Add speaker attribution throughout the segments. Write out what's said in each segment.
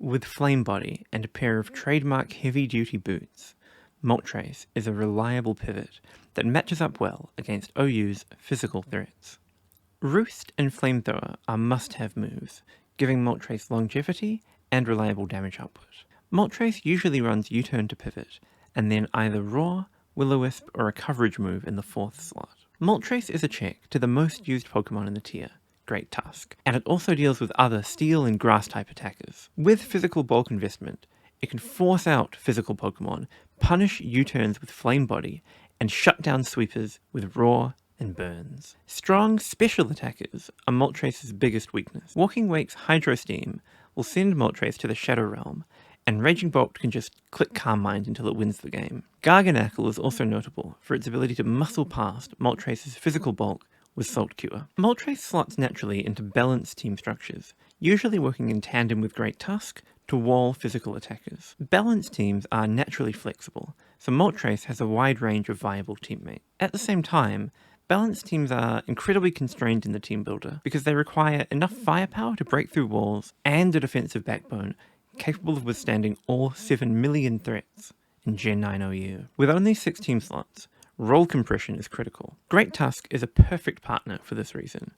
Speaker 1: With flame body and a pair of trademark heavy-duty boots, Moltres is a reliable pivot that matches up well against OU's physical threats. Roost and Flamethrower are must-have moves, giving Moltres longevity and reliable damage output. Moltres usually runs U-turn to pivot, and then either Roar, Will-O-Wisp, or a coverage move in the 4th slot. Moltres is a check to the most used Pokemon in the tier, Great Tusk, and it also deals with other Steel and Grass-type attackers. With physical bulk investment, it can force out physical Pokemon, punish U-turns with Flame Body, and shut down sweepers with Roar and Burns. Strong special attackers are Moltres' biggest weakness. Walking Wake's Hydro Steam will send Moltres to the Shadow Realm, and Raging Bolt can just click Calm Mind until it wins the game. Garganacl is also notable for its ability to muscle past Moltres' physical bulk with Salt Cure. Moltres slots naturally into balanced team structures, usually working in tandem with Great Tusk to wall physical attackers. Balanced teams are naturally flexible, so Moltres has a wide range of viable teammates. At the same time, balanced teams are incredibly constrained in the team builder because they require enough firepower to break through walls and a defensive backbone capable of withstanding all 7 million threats in Gen 9 OU. With only 6 team slots, role compression is critical. Great Tusk is a perfect partner for this reason.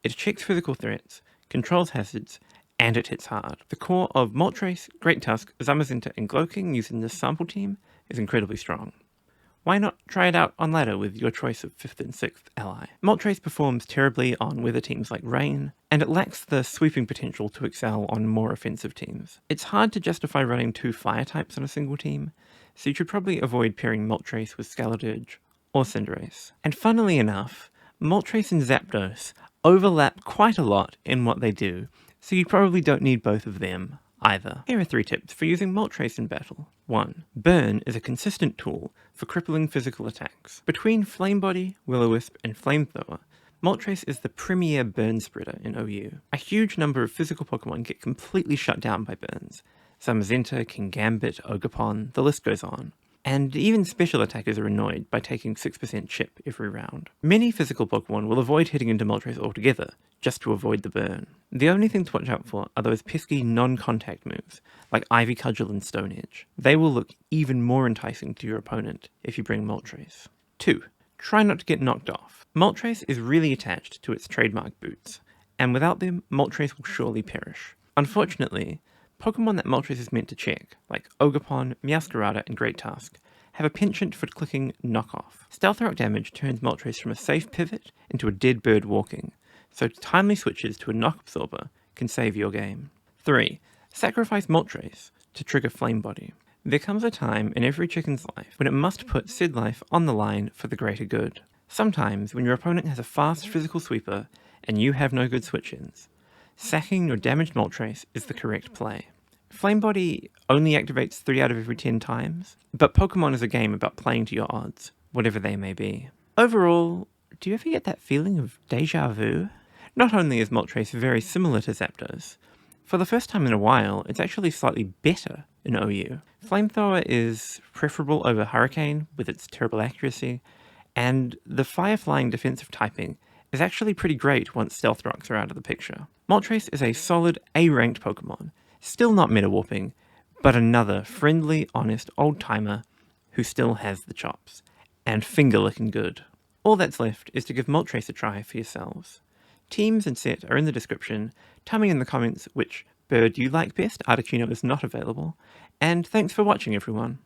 Speaker 1: It checks physical threats, controls hazards, and it hits hard. The core of Moltres, Great Tusk, Zamazenta, and Glowking using this sample team is incredibly strong. Why not try it out on ladder with your choice of 5th and 6th ally? Moltres performs terribly on weather teams like Rain, and it lacks the sweeping potential to excel on more offensive teams. It's hard to justify running 2 fire types on a single team, so you should probably avoid pairing Moltres with Scarlet or Cinderace. And funnily enough, Moltres and Zapdos overlap quite a lot in what they do, so you probably don't need both of them either. Here are 3 tips for using Moltres in battle. 1. Burn is a consistent tool for crippling physical attacks. Between Flame Body, Will-O-Wisp, and Flamethrower, Moltres is the premier burn spreader in OU. A huge number of physical Pokemon get completely shut down by burns. Zamazenta, Kingambit, Ogerpon, the list goes on. And even special attackers are annoyed by taking 6% chip every round. Many physical Pokemon will avoid hitting into Moltres altogether, just to avoid the burn. The only thing to watch out for are those pesky non-contact moves, like Ivy Cudgel and Stone Edge. They will look even more enticing to your opponent if you bring Moltres. 2. Try not to get knocked off. Moltres is really attached to its trademark boots, and without them, Moltres will surely perish. Unfortunately, Pokemon that Moltres is meant to check, like Ogerpon, Meowscarada, and Great Tusk, have a penchant for clicking knockoff. Stealth Rock damage turns Moltres from a safe pivot into a dead bird walking, so timely switches to a knock absorber can save your game. 3. Sacrifice Moltres to trigger Flame Body. There comes a time in every chicken's life when it must put said life on the line for the greater good. Sometimes, when your opponent has a fast physical sweeper and you have no good switch-ins, sacking your damaged Moltres is the correct play. Flame Body only activates 3 out of every 10 times, but Pokemon is a game about playing to your odds, whatever they may be. Overall, do you ever get that feeling of deja vu? Not only is Moltres very similar to Zapdos, for the first time in a while, it's actually slightly better in OU. Flamethrower is preferable over Hurricane with its terrible accuracy, and the Fire-Flying defensive typing is actually pretty great once Stealth Rocks are out of the picture. Moltres is a solid A-ranked Pokemon, still not meta-warping, but another friendly, honest old-timer who still has the chops, and finger-licking good. All that's left is to give Moltres a try for yourselves. Teams and set are in the description. Tell me in the comments which bird you like best. Articuno is not available. And thanks for watching, everyone.